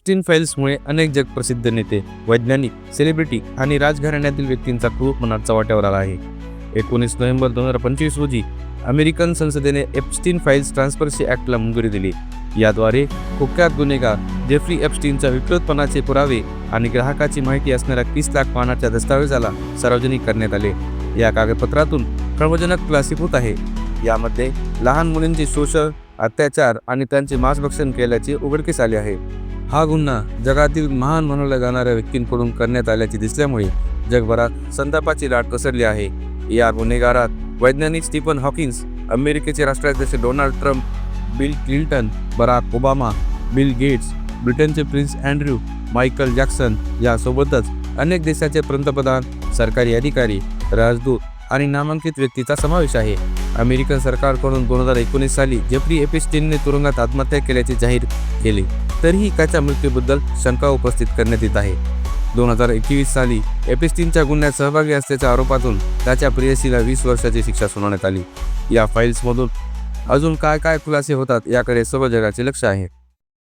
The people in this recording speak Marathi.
एप्स्टीन फाईल्समुळे अनेक जगप्रसिद्ध नेते, वैज्ञानिक, सेलिब्रिटी आणि राजघराण्यातील व्यक्तींचा खूप मनाचा वाट्यावर आला आहे. 19 नोव्हेंबर 2025 रोजी अमेरिकन संसदेने एप्स्टीन फाईल्स ट्रान्सपरन्सी ॲक्टला मंजुरी दिली. याद्वारे कुख्यात गुन्हेगार जेफ्री एप्स्टीनच्या विकृतपणाचे पुरावे आणि ग्राहकाची माहिती असणाऱ्या 30 लाख पानाच्या दस्तावेजाला सार्वजनिक करण्यात आले. या कागदपत्रातून खळबळजनक खुलासे होत आहे. यामध्ये लहान मुलींचे शोषण, अत्याचार आणि त्यांचे मांसभक्षण केल्याचे उघडकीस आले आहे. हा गुन्हा जगातील महान मानल्या जाणाऱ्या व्यक्तींकडून करण्यात आल्याचे दिसल्यामुळे जगभरात संतापाची लाट पसरली आहे. या गुन्हेगारात वैज्ञानिक स्टीफन हॉकिन्स, अमेरिकेचे राष्ट्राध्यक्ष Donald Trump, Bill Clinton, Barack Obama, Bill Gates, ब्रिटनचे प्रिन्स अँड्र्यू, मायकल जॅक्सन यासोबतच अनेक देशाचे पंतप्रधान, सरकारी अधिकारी, राजदूत आणि नामांकित व्यक्तीचा समावेश आहे. अमेरिकन सरकारकडून 2019 साली जेफ्री एप्स्टीनने तुरुंगात आत्महत्या केल्याचे जाहीर केले, तरीही त्याच्या मृत्यूबद्दल शंका उपस्थित करण्यात येत आहे. 2021 साली एप्स्टीनच्या गुन्ह्यात सहभागी असल्याच्या आरोपातून त्याच्या प्रेयसीला 20 वर्षाची शिक्षा सुनावण्यात आली. या फाईल्समधून अजून काय खुलासे होतात याकडे सर्व जगाचे लक्ष आहे.